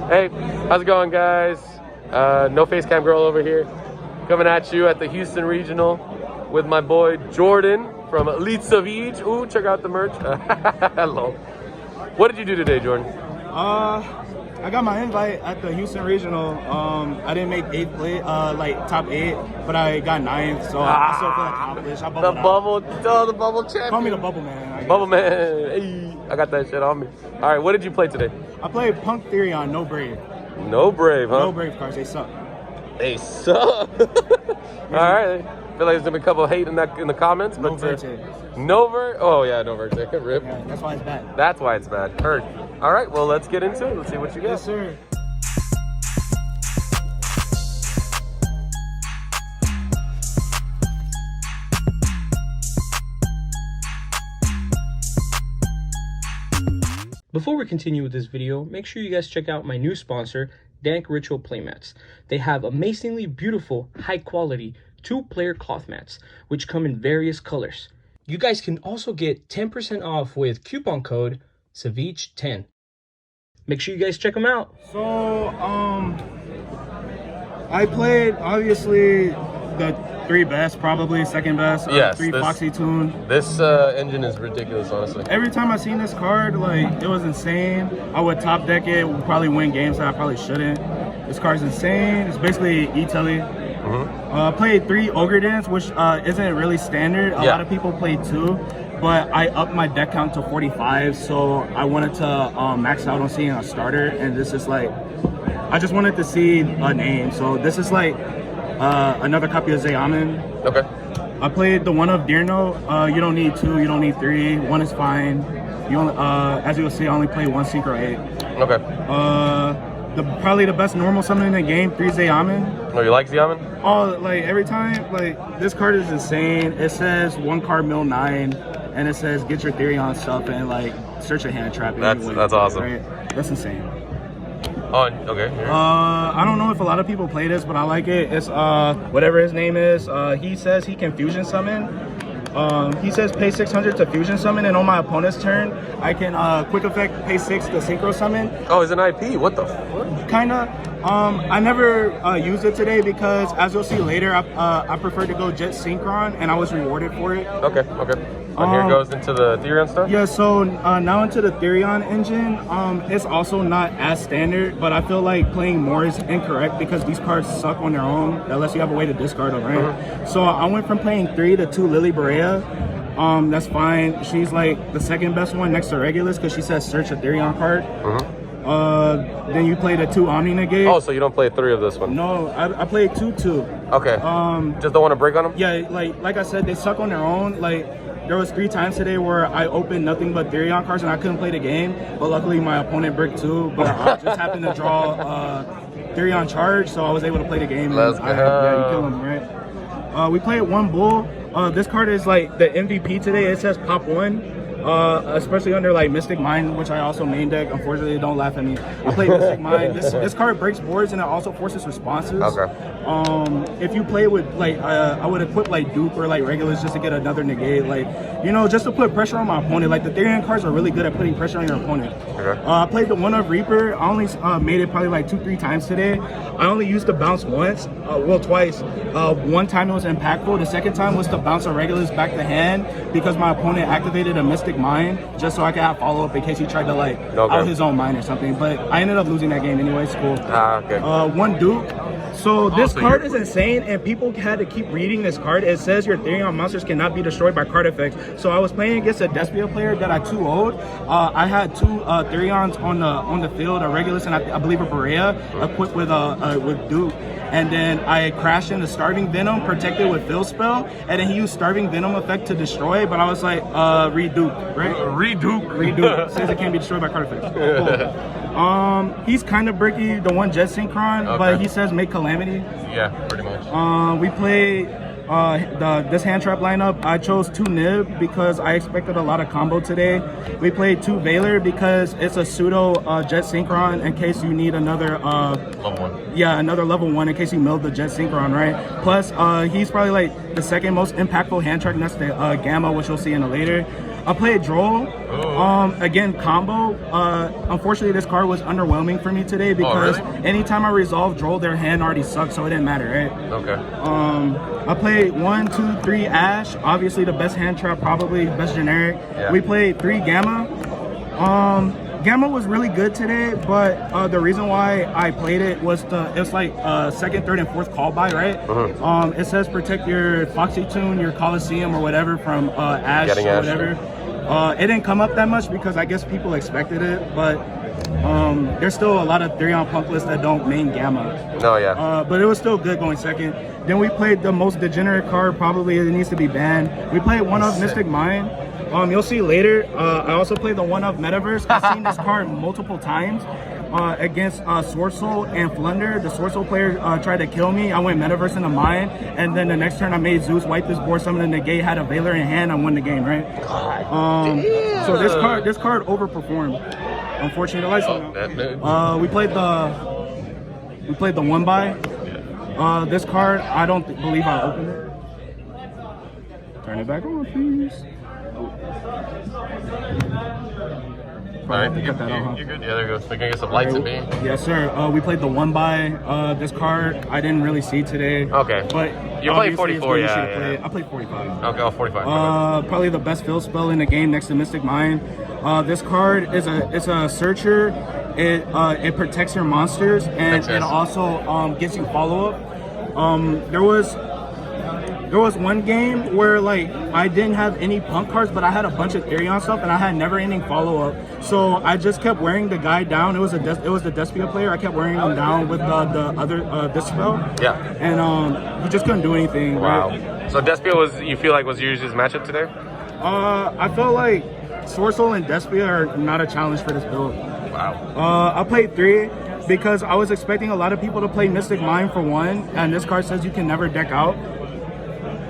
Hey, how's it going, guys? No face cam girl over here, coming at you at the Houston Regional with my boy Jordan from Elite Savage. Ooh, check out the merch. Hello. What did you do today, Jordan? I got my invite at the Houston Regional. I didn't make top 8, but I got 9th, so I still feel accomplished. The bubble champion. Call me the bubble man. Bubble man. Hey, I got that shit on me. All right, what did you play today? I played P.U.N.K, Therion, no Brave. No Brave, huh? No Brave cards, they suck. They suck. All right. I feel like there's gonna be a couple of hate in the comments, but no Verte. Oh yeah, no Verte. Rip. Yeah, that's why it's bad. That's why it's bad. Heard. All right, well let's get into it. Let's see what you got. Yes, sir. Before we continue with this video, make sure you guys check out my new sponsor, P.U.N.K Ritual Playmats. They have amazingly beautiful, high quality 2-player cloth mats, which come in various colors. You guys can also get 10% off with coupon code SAVAGE10. Make sure you guys check them out. So, I played, obviously, the 3 best, probably second best. Yes, 3 Foxy Tune. This engine is ridiculous, honestly. Every time I seen this card, like, it was insane. I would top deck it, would probably win games that I probably shouldn't. This card's insane. It's basically E-Telly. Played 3 Ogre Dance, which isn't really standard. A lot of people play 2, but I upped my deck count to 45, so I wanted to max out on seeing a starter, and this is like, I just wanted to see a name. So this is like another copy of Zayaman. Okay. I played the one of Deerno. You don't need 2, you don't need 3. 1 is fine. You only, as you'll see, I only play 1 Synchro 8. Okay. Probably the best normal summon in the game, 3 Zayaman. Oh, you like Zayaman? Oh, like every time, like this card is insane. It says 1 card mill 9, and it says get your Therion stuff and like search a hand trap. That's awesome. Right? That's insane. Oh, okay. I don't know if a lot of people play this, but I like it. It's whatever his name is. He says he can fusion summon. He says pay 600 to fusion summon, and on my opponent's turn, I can quick effect pay 6 to synchro summon. Oh, it's an IP. What the fuck? Kinda. I never used it today because, as you'll see later, I prefer to go Jet Synchron, and I was rewarded for it. Okay, okay. And here goes into the Therion stuff? Yeah, so now into the Therion engine. It's also not as standard, but I feel like playing more is incorrect because these cards suck on their own, unless you have a way to discard them, right? So I went from playing 3 to 2 Lily Berea. That's fine. She's like the second best one next to Regulus because she says search a Therion card. Then you play the 2 Omni Negate. Oh, so you don't play 3 of this one? No, I played 2-2. Okay. Just don't want to break on them? Yeah, like I said, they suck on their own. Like, there was 3 times today where I opened nothing but Therion cards and I couldn't play the game. But luckily my opponent bricked 2. But I just happened to draw Therion charge, so I was able to play the game. Let's go. Yeah, you kill him, right? We played 1 Bull. This card is like the MVP today. It says pop 1. Especially under like Mystic Mind, which I also main deck. Unfortunately, don't laugh at me. I play Mystic Mind. This card breaks boards and it also forces responses. Okay. If you play with like, I would equip like Dupe or like Regulus just to get another negate, like, you know, just to put pressure on my opponent. Like the Therion cards are really good at putting pressure on your opponent. Okay. I played the 1 of Reaper. I only made it probably like 2-3 times today. I only used the bounce once, well twice. 1 time it was impactful. The second time was to bounce a Regulus back to hand because my opponent activated a Mystic Mind just so I could have follow up in case he tried to like out his own mind or something. But I ended up losing that game anyway. It's cool. Okay. 1 Duke. So this card is insane, and people had to keep reading this card. It says your Therion monsters cannot be destroyed by card effects. So I was playing against a Despia player that I 2-0'd. I had 2 Therions on the field, a Regulus and I believe a Berea, equipped with Duke. And then I crashed into Starving Venom, protected with Fill Spell, and then he used Starving Venom effect to destroy, but I was like, reduke, right? Reduke. Says it can't be destroyed by card effects. Cool. He's kind of bricky, the 1 Jet Synchron, but he says make Calamity. Yeah, pretty much. We play this hand trap lineup. I chose 2 Nib because I expected a lot of combo today. We played 2 Valor because it's a pseudo Jet Synchron in case you need another level 1. Yeah, another level 1 in case you milled the Jet Synchron, right? Plus, he's probably like the second most impactful hand track next to Gamma, which you'll see in a later. I played Droll. Again, combo. Unfortunately, this card was underwhelming for me today because anytime I resolved Droll, their hand already sucked, so it didn't matter, right? Okay. I played 1, 2, 3 Ash. Obviously, the best hand trap, probably best generic. Yeah. We played 3 Gamma. Gamma was really good today, but the reason why I played it was it's like second, third, and fourth call by, right? It says protect your Foxy Tune, your Coliseum, or whatever from Ash Getting or Ash, whatever. It didn't come up that much because I guess people expected it, but there's still a lot of Therion Punk lists that don't main Gamma. Oh yeah. But it was still good going second. Then we played the most degenerate card, probably it needs to be banned. We played one of Mystic Mind. You'll see later. I also played the one of Metaverse. I've seen this card multiple times against Sword Soul and Flunder. The Sword Soul player tried to kill me. I went Metaverse into mine, and then the next turn I made Zeus wipe this board, summon the negate, had a Valor in hand, I won the game, right? So this card overperformed. Unfortunately, the lights went out. We played the one by. This card, I don't believe I opened it. Turn it back on, please. Alright, you're good. Yeah, there goes. They're gonna get some lights at me. Yes, sir. We played the one by. This card I didn't really see today. Okay. But you played 44, yeah. I played 45. Okay, 45. Probably the best field spell in the game next to Mystic Mind. This card is a searcher. It protects your monsters and it also gives you follow up. There was one game where like I didn't have any punk cards, but I had a bunch of Therion stuff, and I had never-ending follow-up. So I just kept wearing the guy down. It was the Despia player. I kept wearing him down with the other this spell. Yeah. And he just couldn't do anything. Wow. Right? So Despia you feel like was your easiest matchup today? I felt like Sword Soul and Despia are not a challenge for this build. Wow. I played 3 because I was expecting a lot of people to play Mystic Mind for 1, and this card says you can never deck out.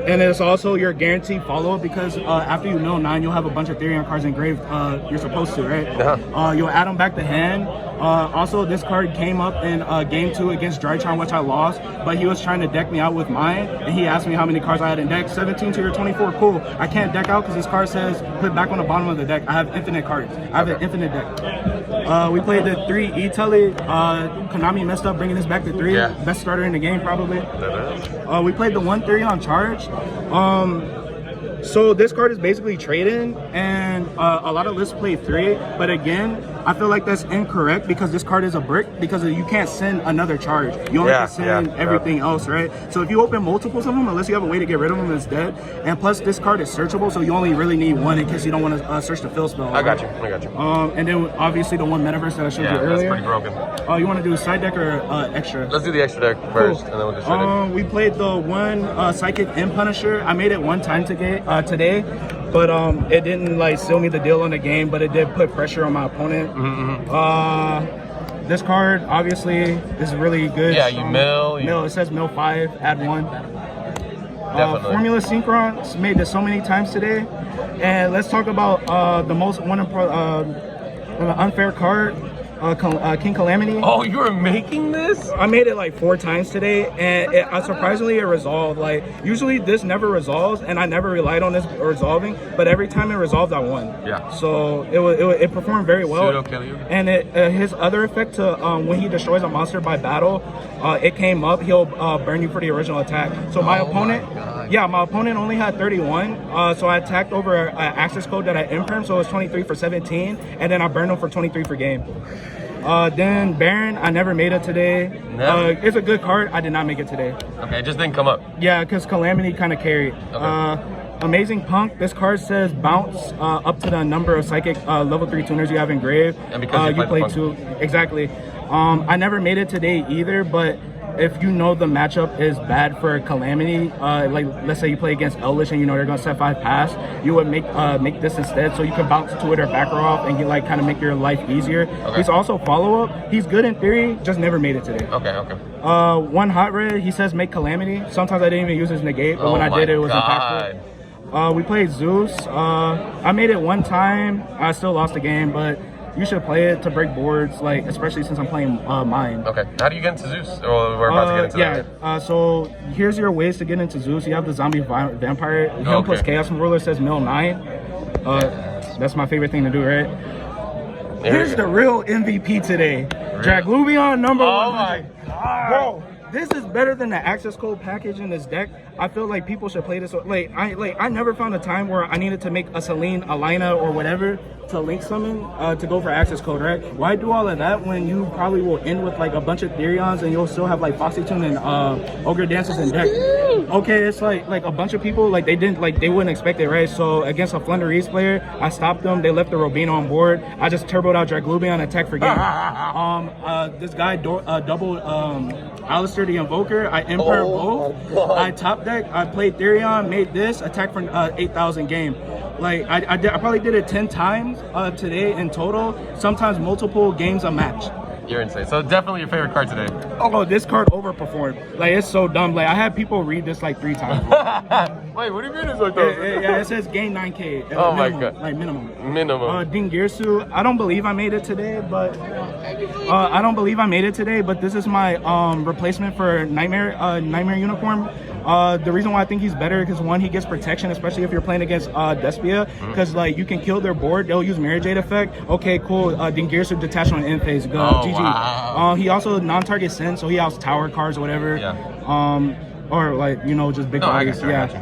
And it's also your guaranteed follow-up because after you mill 9, you'll have a bunch of Therion cards engraved. You're supposed to, right? Yeah. You'll add them back to hand. Also, this card came up in game 2 against Drytron, which I lost, but he was trying to deck me out with mine, and he asked me how many cards I had in deck. 17 to your 24, cool. I can't deck out because this card says put it back on the bottom of the deck. I have infinite cards. I have an infinite deck. We played the 3 E-Telly. Konami messed up bringing this back to 3. Yeah. Best starter in the game, probably. We played the 1 Therion Charge. So this card is basically trade-in, and a lot of lists play 3, but again, I feel like that's incorrect because this card is a brick because you can't send another charge. You only can send everything else, right? So if you open multiples of them, unless you have a way to get rid of them, it's dead. And plus, this card is searchable, so you only really need 1 in case you don't want to search the fill spell. I got you. And then obviously the 1 Metaverse that I showed you earlier. That's pretty broken. You want to do side deck or extra? Let's do the extra deck first, and then we'll do side deck. We played the 1 Psychic M Punisher. I made it 1 time today, but it didn't like seal me the deal on the game, but it did put pressure on my opponent. This card obviously is really good. Yeah, you mill. It says mill 5, add 1. Definitely. Formula Synchron made this so many times today, and let's talk about the most unfair card. King Calamity. Oh, you were making this? I made it like 4 times today, and surprisingly it resolved. Like usually this never resolves, and I never relied on this resolving, but every time it resolved, I won. Yeah. So it performed very well. Pseudo kill you. And his other effect to when he destroys a monster by battle, it came up. He'll burn you for the original attack. So my opponent only had 31. So I attacked over an access code that I impermed, so it was 23 for 17, and then I burned him for 23 for game. Then Baron, I never made it today. It's a good card. I did not make it today. Okay, it just didn't come up. Yeah, because Calamity kind of carried. Okay. Amazing Punk. This card says bounce up to the number of psychic level 3 tuners you have engraved. And because you played 2. Exactly. I never made it today either, but if you know the matchup is bad for Calamity, like let's say you play against Elvish and you know they're gonna set 5 pass, you would make this instead, so you can bounce to it or back her off and get like kind of make your life easier. Okay. He's also follow up. He's good in theory, just never made it today. Okay. 1 hot red. He says make Calamity. Sometimes I didn't even use his negate, but when I did, it was impactful. We played Zeus. I made it 1 time. I still lost the game, but you should play it to break boards, like especially since I'm playing mine. Okay. How do you get into Zeus? Or we're about to get into that. So here's your ways to get into Zeus. You have the zombie vampire. Him plus Chaos Ruler says mill 9. That's my favorite thing to do, right? Here's the real MVP today. Draglubion number 100. Oh my god. Bro, this is better than the access code package in this deck. I feel like people should play this. I never found a time where I needed to make a Selene, a Lina, or whatever to link summon to go for access code, right? Why do all of that when you probably will end with like a bunch of Therions and you'll still have like Foxy Tune and Ogre Dancers in deck? Okay, it's like a bunch of people they wouldn't expect it, right? So against a Flundereese player, I stopped them. They left the Robina on board. I just turboed out Draglubion, attack for game. This guy doubled Alistair the Invoker. I Emperor both. I top deck. I played Therion, made this attack for 8,000 game. Like I probably did it 10 times today in total. Sometimes multiple games a match. You're insane. So definitely your favorite card today. Oh, this card overperformed. Like it's so dumb. Like I had people read this like 3 times. Wait, what do you mean it's like that? Yeah, it says gain 9K. Oh minimum, my god. Like minimum. Dingirsu. I don't believe I made it today, but this is my replacement for Nightmare Unicorn. The reason why I think he's better because one, he gets protection, especially if you're playing against Despia, because like you can kill their board. They'll use Mirror Jade effect. Okay, cool. Dingirsu detached on end phase. Go. GG. Wow. He also non-target send, so he has tower cards or whatever. Yeah. Or like just big bodies. I got you.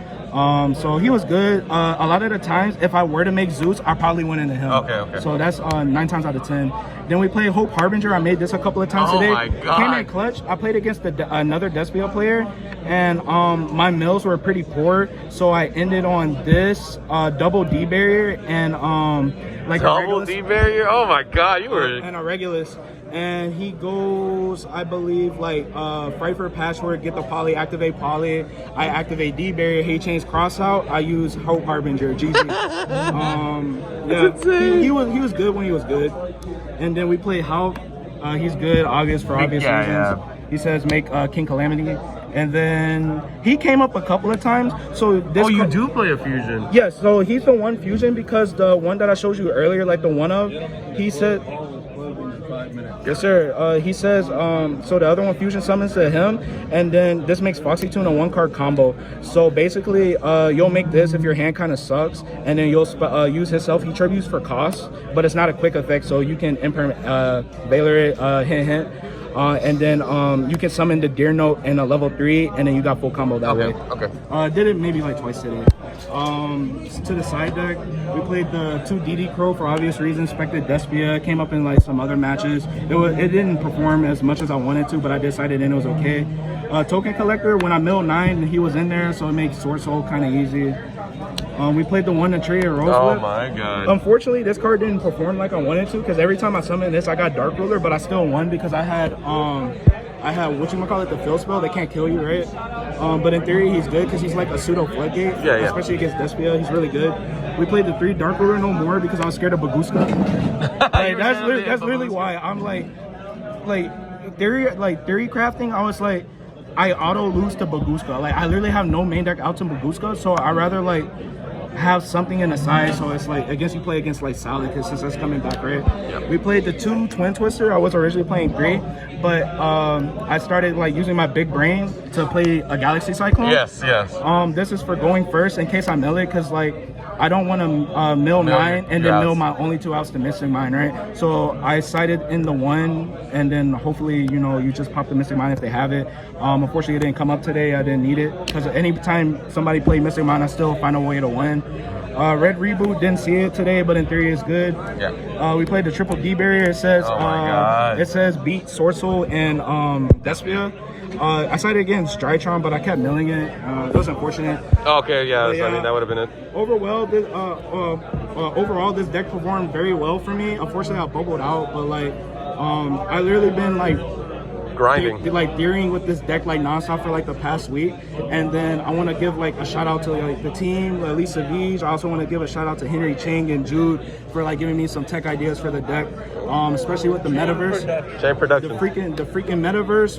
So he was good. A lot of the times, if I were to make Zeus, I probably went into him. Okay. So that's 9 times out of 10. Then we played Hope Harbinger. I made this a couple of times today. Oh my god. Came in clutch. I played against another Despia player, and my mills were pretty poor. So I ended on this double D barrier and like double D barrier. Oh my god, you were. And a Regulus. And he goes, I believe, like Fright for Patchwork, get the poly, activate poly. I activate D barrier. He changed cross out. I use Hope Harbinger. GG. Yeah, he was good when he was good. And then we play How. He's good, obvious for obvious reasons. Yeah. He says make King Calamity. And then he came up a couple of times. So this. Oh, you do play a fusion. Yes. So he's the one fusion because the one that I showed you earlier, like the one of, he said. Yes, sir. He says, so the other one fusion summons to him, and then this makes Foxy Tune a 1-card combo. So basically, you'll make this if your hand kind of sucks, and then you'll use his self-heat tributes for cost, but it's not a quick effect, so you can Valor it, hint. And then you can summon the Deer Note in a level 3, and then you got full combo that way. Okay. Did it maybe like twice today. To the side deck, we played the 2 DD Crow for obvious reasons. Spected Despia came up in like some other matches. It didn't perform as much as I wanted to, but I decided it was okay. Token Collector, when I milled 9, he was in there, so it makes Sword Soul kind of easy. We played the one that traded Rose Oh Whip. my god. Unfortunately, this card didn't perform like I wanted to because every time I summoned this, I got Dark Ruler, but I still won because I had the fill spell. They can't kill you, right? But in theory, he's good because he's like a pseudo floodgate. Yeah. Especially against Despia, he's really good. We played the 3 Dark Ruler no more because I was scared of Baguska. That's literally why I'm like theory crafting. I was like, I auto lose to Baguska. Like I literally have no main deck out to Baguska, so I rather like have something in the side, so it's like you play against like Sally because since that's coming back, right? Yep. We played the 2 Twin Twister. I was originally playing 3, but I started like using my big brain to play a Galaxy Cyclone. Yes. This is for going first in case I mill it because like I don't want to mill 9 and then mill my only 2 outs to Mystic Mine, right? So I sided in the 1, and then hopefully you just pop the Mystic Mine if they have it. Unfortunately, it didn't come up today. I didn't need it because anytime somebody played Mystic Mine, I still find a way to win. Red Reboot, didn't see it today, but in theory it's good. Yeah. We played the triple D barrier. It says God. It says beat Sword Soul and Despia. I sided against Drytron, but I kept milling it. It was unfortunate. Okay, yeah. I mean, that would have been it. Overall, this deck performed very well for me. Unfortunately, I bubbled out, but like, I literally been like grinding, like theorying with this deck like nonstop for like the past week. And then I want to give like a shout out to like the team, Lisa Vige. I also want to give a shout out to Henry Ching and Jude for like giving me some tech ideas for the deck, especially with the metaverse. Chain production. The freaking metaverse.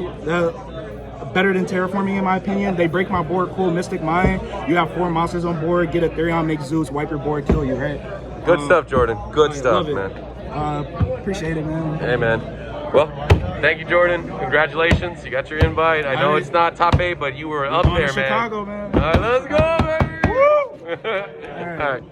Better than terraforming in my opinion. They break my board, cool. Mystic Mine, you have 4 monsters on board, get a Therion, make Zeus, wipe your board, kill you, right? Good stuff, Jordan. Good stuff, man. Appreciate it, man. Hey, man. Well, thank you, Jordan. Congratulations. You got your invite. I know it's not top 8, but you were up there, man. Chicago, man. All right, let's go, baby. Woo! All right.